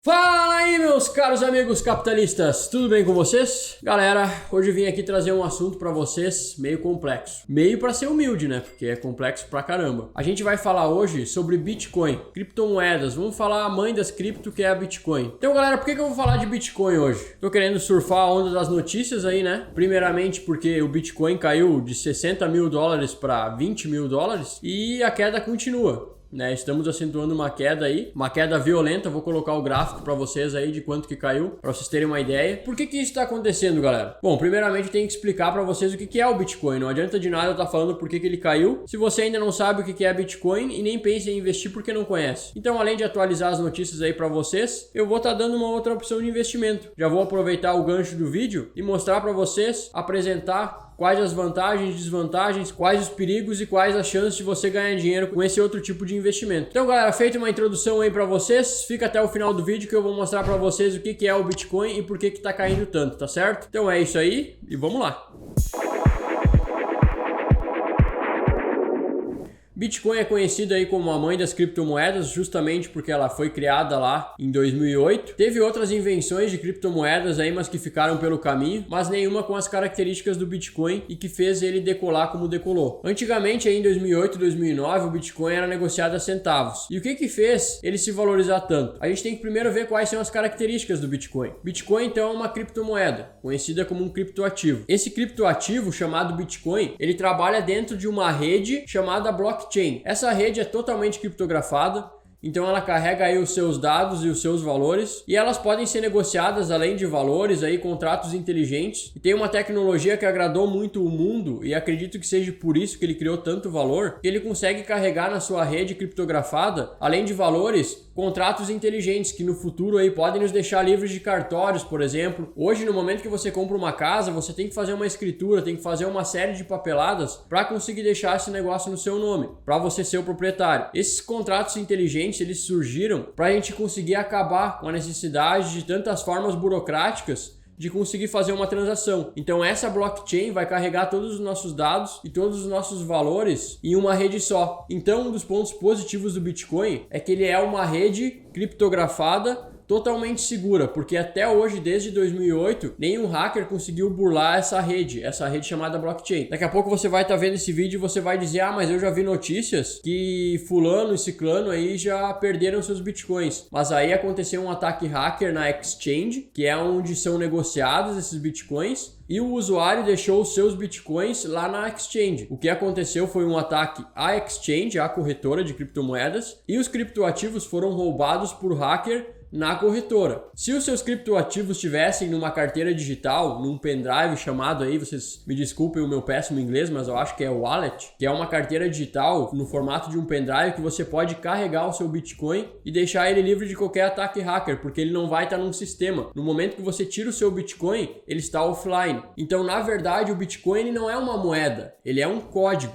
Fala aí, meus caros amigos capitalistas, tudo bem com vocês? Galera, hoje eu vim aqui trazer um assunto pra vocês meio complexo. Meio pra ser humilde, né? Porque é complexo pra caramba. A gente vai falar hoje sobre Bitcoin, criptomoedas. Vamos falar a mãe das cripto, que é a Bitcoin. Então, galera, por que eu vou falar de Bitcoin hoje? Tô querendo surfar a onda das notícias aí, né? Primeiramente porque o Bitcoin caiu de 60 mil dólares pra 20 mil dólares e a queda continua. Estamos acentuando uma queda aí, uma queda violenta. Vou colocar o gráfico para vocês aí de quanto que caiu, para vocês terem uma ideia. Por que isso está acontecendo, galera? Bom, primeiramente eu tenho que explicar para vocês o que é o Bitcoin. Não adianta de nada eu estar falando por que ele caiu se você ainda não sabe o que é Bitcoin e nem pensa em investir porque não conhece. Então, além de atualizar as notícias aí para vocês, eu vou estar dando uma outra opção de investimento. Já vou aproveitar o gancho do vídeo e mostrar para vocês, apresentar quais as vantagens e desvantagens, quais os perigos e quais as chances de você ganhar dinheiro com esse outro tipo de investimento. Então, galera, feita uma introdução aí para vocês, fica até o final do vídeo que eu vou mostrar para vocês o que é o Bitcoin e por que tá caindo tanto, tá certo? Então é isso aí e vamos lá! Bitcoin é conhecida aí como a mãe das criptomoedas justamente porque ela foi criada lá em 2008. Teve outras invenções de criptomoedas aí, mas que ficaram pelo caminho, mas nenhuma com as características do Bitcoin e que fez ele decolar como decolou. Antigamente, aí em 2008 e 2009, o Bitcoin era negociado a centavos. E o que fez ele se valorizar tanto? A gente tem que primeiro ver quais são as características do Bitcoin. Bitcoin, então, é uma criptomoeda, conhecida como um criptoativo. Esse criptoativo, chamado Bitcoin, ele trabalha dentro de uma rede chamada blockchain. Essa rede é totalmente criptografada, então ela carrega aí os seus dados e os seus valores e elas podem ser negociadas além de valores, aí contratos inteligentes. E tem uma tecnologia que agradou muito o mundo e acredito que seja por isso que ele criou tanto valor, que ele consegue carregar na sua rede criptografada, além de valores, contratos inteligentes que no futuro aí podem nos deixar livres de cartórios, por exemplo. Hoje, no momento que você compra uma casa, você tem que fazer uma escritura, tem que fazer uma série de papeladas para conseguir deixar esse negócio no seu nome, para você ser o proprietário. Esses contratos inteligentes, eles surgiram para a gente conseguir acabar com a necessidade de tantas formas burocráticas de conseguir fazer uma transação. Então essa blockchain vai carregar todos os nossos dados e todos os nossos valores em uma rede só. Então um dos pontos positivos do Bitcoin é que ele é uma rede criptografada totalmente segura, porque até hoje, desde 2008, nenhum hacker conseguiu burlar essa rede chamada blockchain. Daqui a pouco você vai estar vendo esse vídeo e você vai dizer: ah, mas eu já vi notícias que fulano e ciclano aí já perderam seus bitcoins. Mas aí aconteceu um ataque hacker na exchange, que é onde são negociados esses bitcoins, e o usuário deixou os seus bitcoins lá na exchange. O que aconteceu foi um ataque à exchange, à corretora de criptomoedas, e os criptoativos foram roubados por hacker na corretora. Se os seus criptoativos estivessem numa carteira digital, num pendrive chamado aí, vocês me desculpem o meu péssimo inglês, mas eu acho que é wallet, que é uma carteira digital no formato de um pendrive que você pode carregar o seu Bitcoin e deixar ele livre de qualquer ataque hacker, porque ele não vai estar num sistema. No momento que você tira o seu Bitcoin, ele está offline. Então, na verdade, o Bitcoin ele não é uma moeda, ele é um código.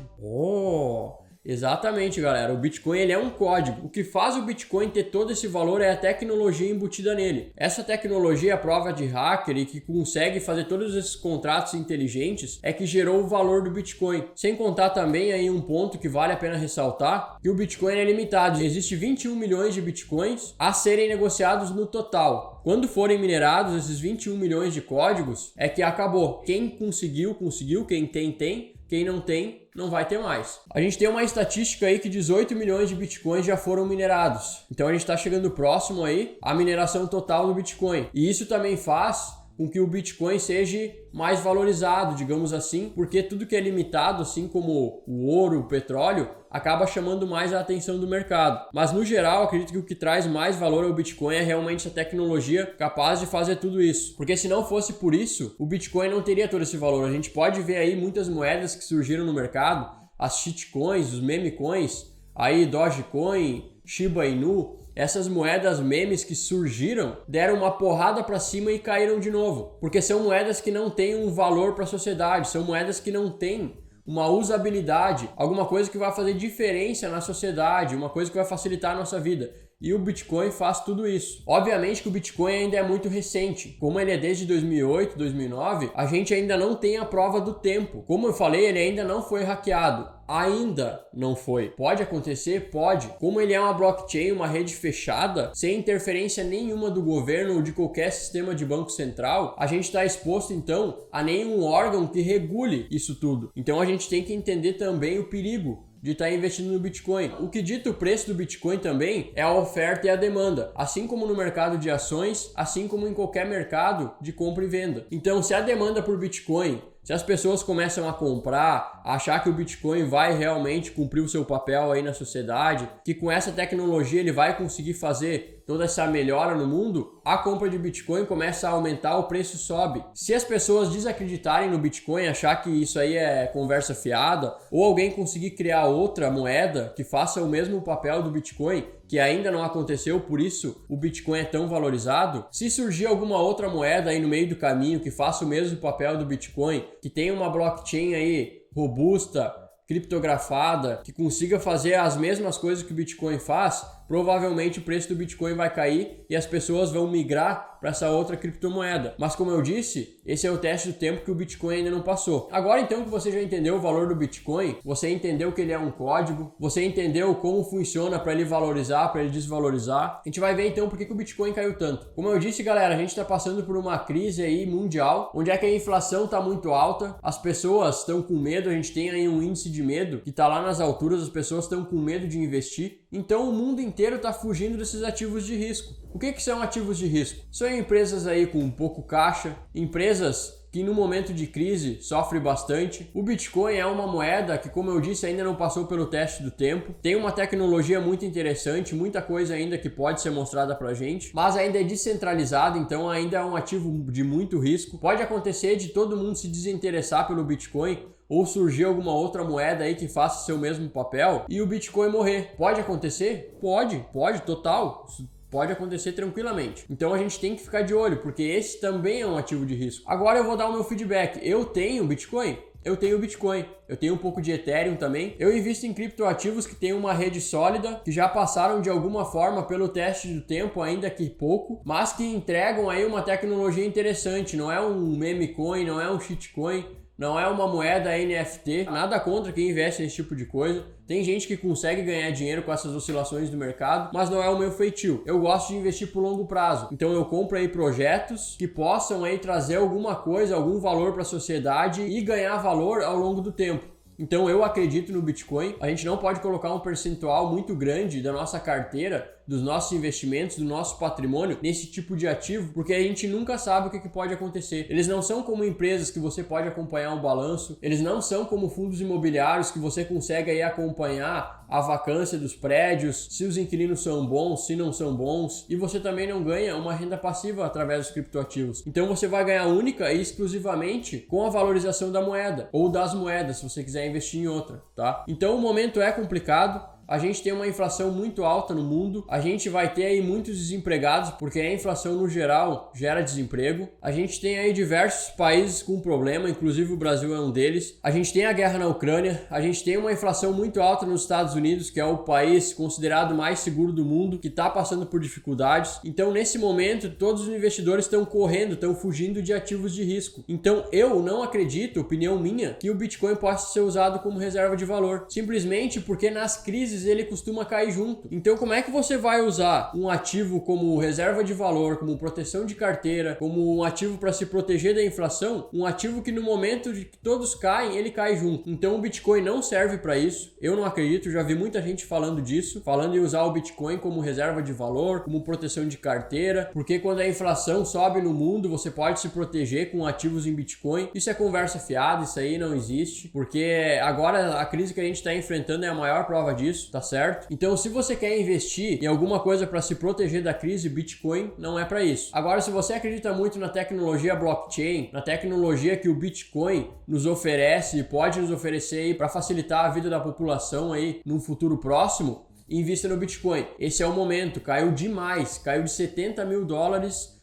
Exatamente, galera. O Bitcoin ele é um código. O que faz o Bitcoin ter todo esse valor é a tecnologia embutida nele. Essa tecnologia, a prova de hacker e que consegue fazer todos esses contratos inteligentes, é que gerou o valor do Bitcoin. Sem contar também aí um ponto que vale a pena ressaltar, que o Bitcoin é limitado. Existe 21 milhões de Bitcoins a serem negociados no total. Quando forem minerados esses 21 milhões de códigos, é que acabou. Quem conseguiu, conseguiu. Quem tem. Quem não tem, não vai ter mais. A gente tem uma estatística aí que 18 milhões de bitcoins já foram minerados. Então a gente está chegando próximo aí à mineração total do Bitcoin. E isso também faz com que o Bitcoin seja mais valorizado, digamos assim, porque tudo que é limitado, assim como o ouro, o petróleo, acaba chamando mais a atenção do mercado. Mas no geral, acredito que o que traz mais valor ao Bitcoin é realmente a tecnologia capaz de fazer tudo isso. Porque se não fosse por isso, o Bitcoin não teria todo esse valor. A gente pode ver aí muitas moedas que surgiram no mercado, as shitcoins, os meme coins, aí Dogecoin, Shiba Inu. Essas moedas memes que surgiram deram uma porrada para cima e caíram de novo, porque são moedas que não têm um valor para a sociedade, são moedas que não têm uma usabilidade, alguma coisa que vai fazer diferença na sociedade, uma coisa que vai facilitar a nossa vida. E o Bitcoin faz tudo isso. Obviamente que o Bitcoin ainda é muito recente. Como ele é desde 2008, 2009, a gente ainda não tem a prova do tempo. Como eu falei, ele ainda não foi hackeado. Ainda não foi. Pode acontecer? Pode. Como ele é uma blockchain, uma rede fechada, sem interferência nenhuma do governo ou de qualquer sistema de banco central, a gente está exposto então a nenhum órgão que regule isso tudo. Então a gente tem que entender também o perigo de estar investindo no Bitcoin. O que dita o preço do Bitcoin também é a oferta e a demanda, assim como no mercado de ações, assim como em qualquer mercado de compra e venda. Então, se a demanda por Bitcoin, se as pessoas começam a comprar, a achar que o Bitcoin vai realmente cumprir o seu papel aí na sociedade, que com essa tecnologia ele vai conseguir fazer toda essa melhora no mundo, a compra de Bitcoin começa a aumentar, o preço sobe. Se as pessoas desacreditarem no Bitcoin, achar que isso aí é conversa fiada, ou alguém conseguir criar outra moeda que faça o mesmo papel do Bitcoin, que ainda não aconteceu, por isso o Bitcoin é tão valorizado, se surgir alguma outra moeda aí no meio do caminho que faça o mesmo papel do Bitcoin, que tenha uma blockchain aí robusta, criptografada, que consiga fazer as mesmas coisas que o Bitcoin faz, provavelmente o preço do Bitcoin vai cair e as pessoas vão migrar para essa outra criptomoeda. Mas como eu disse, esse é o teste do tempo que o Bitcoin ainda não passou. Agora então que você já entendeu o valor do Bitcoin, você entendeu que ele é um código, você entendeu como funciona para ele valorizar, para ele desvalorizar, a gente vai ver então por que o Bitcoin caiu tanto. Como eu disse, galera, a gente está passando por uma crise aí mundial, onde é que a inflação está muito alta, as pessoas estão com medo, a gente tem aí um índice de medo que está lá nas alturas, as pessoas estão com medo de investir, então o mundo inteiro está fugindo desses ativos de risco. O que são ativos de risco? São empresas aí com pouco caixa, empresas que no momento de crise sofre bastante. O Bitcoin é uma moeda que, como eu disse, ainda não passou pelo teste do tempo. Tem uma tecnologia muito interessante, muita coisa ainda que pode ser mostrada pra gente, mas ainda é descentralizado, então ainda é um ativo de muito risco. Pode acontecer de todo mundo se desinteressar pelo Bitcoin, ou surgir alguma outra moeda aí que faça seu mesmo papel e o Bitcoin morrer. Pode acontecer? Pode, total. Pode acontecer tranquilamente. Então a gente tem que ficar de olho, porque esse também é um ativo de risco. Agora eu vou dar o meu feedback. Eu tenho Bitcoin? Eu tenho Bitcoin, eu tenho um pouco de Ethereum também. Eu invisto em criptoativos que têm uma rede sólida, que já passaram de alguma forma pelo teste do tempo, ainda que pouco, mas que entregam aí uma tecnologia interessante. Não é um meme coin, não é um shitcoin, não é uma moeda NFT, nada contra quem investe nesse tipo de coisa. Tem gente que consegue ganhar dinheiro com essas oscilações do mercado, mas não é o meu feitio. Eu gosto de investir por longo prazo. Então eu compro aí projetos que possam aí trazer alguma coisa, algum valor para a sociedade e ganhar valor ao longo do tempo. Então eu acredito no Bitcoin. A gente não pode colocar um percentual muito grande da nossa carteira, dos nossos investimentos, do nosso patrimônio nesse tipo de ativo, porque a gente nunca sabe o que pode acontecer. Eles não são como empresas que você pode acompanhar um balanço, eles não são como fundos imobiliários que você consegue aí acompanhar a vacância dos prédios, se os inquilinos são bons, se não são bons, e você também não ganha uma renda passiva através dos criptoativos. Então você vai ganhar única e exclusivamente com a valorização da moeda, ou das moedas, se você quiser investir em outra, tá? Então o momento é complicado. A gente tem uma inflação muito alta no mundo, a gente vai ter aí muitos desempregados, porque a inflação no geral gera desemprego. A gente tem aí diversos países com problema, inclusive o Brasil é um deles. A gente tem a guerra na Ucrânia, a gente tem uma inflação muito alta nos Estados Unidos, que é o país considerado mais seguro do mundo, que está passando por dificuldades. Então nesse momento todos os investidores estão correndo, estão fugindo de ativos de risco. Então eu não acredito, opinião minha, que o Bitcoin possa ser usado como reserva de valor, simplesmente porque nas crises ele costuma cair junto. Então como é que você vai usar um ativo como reserva de valor, como proteção de carteira, como um ativo para se proteger da inflação, um ativo que no momento de que todos caem, ele cai junto? Então o Bitcoin não serve para isso. Eu não acredito, já vi muita gente falando disso, falando em usar o Bitcoin como reserva de valor, como proteção de carteira, porque quando a inflação sobe no mundo, você pode se proteger com ativos em Bitcoin. Isso é conversa fiada, isso aí não existe, porque agora a crise que a gente está enfrentando é a maior prova disso, tá certo? Então se você quer investir em alguma coisa para se proteger da crise, Bitcoin não é para isso. Agora, se você acredita muito na tecnologia blockchain, na tecnologia que o Bitcoin nos oferece e pode nos oferecer aí para facilitar a vida da população aí num futuro próximo, invista no Bitcoin. Esse é o momento, caiu demais, caiu de $70 mil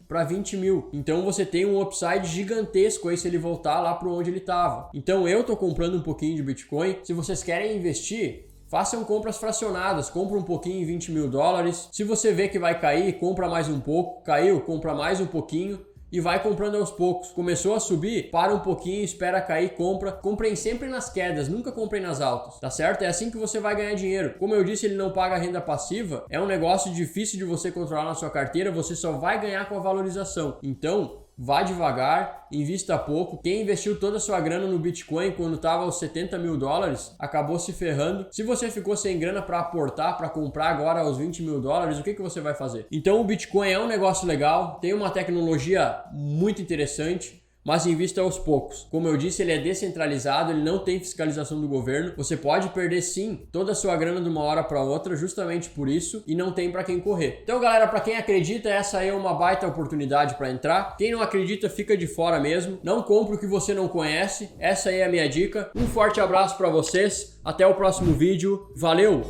para 20 mil. Então você tem um upside gigantesco aí se ele voltar lá para onde ele estava. Então eu tô comprando um pouquinho de Bitcoin. Se vocês querem investir, façam compras fracionadas, compra um pouquinho em 20 mil dólares. Se você vê que vai cair, compra mais um pouco, caiu, compra mais um pouquinho. E vai comprando aos poucos. Começou a subir, para um pouquinho, espera cair, compra. Comprem sempre nas quedas, nunca comprem nas altas, tá certo? É assim que você vai ganhar dinheiro. Como eu disse, ele não paga renda passiva, é um negócio difícil de você controlar na sua carteira, você só vai ganhar com a valorização. Então, vá devagar, invista pouco. Quem investiu toda a sua grana no Bitcoin quando estava aos 70 mil dólares, acabou se ferrando. Se você ficou sem grana para aportar, para comprar agora aos 20 mil dólares, o que você vai fazer? Então o Bitcoin é um negócio legal, tem uma tecnologia muito interessante, mas invista aos poucos. Como eu disse, ele é descentralizado, ele não tem fiscalização do governo. Você pode perder sim toda a sua grana de uma hora para outra, justamente por isso, e não tem para quem correr. Então, galera, para quem acredita, essa aí é uma baita oportunidade para entrar. Quem não acredita, fica de fora mesmo. Não compre o que você não conhece. Essa aí é a minha dica. Um forte abraço para vocês. Até o próximo vídeo. Valeu!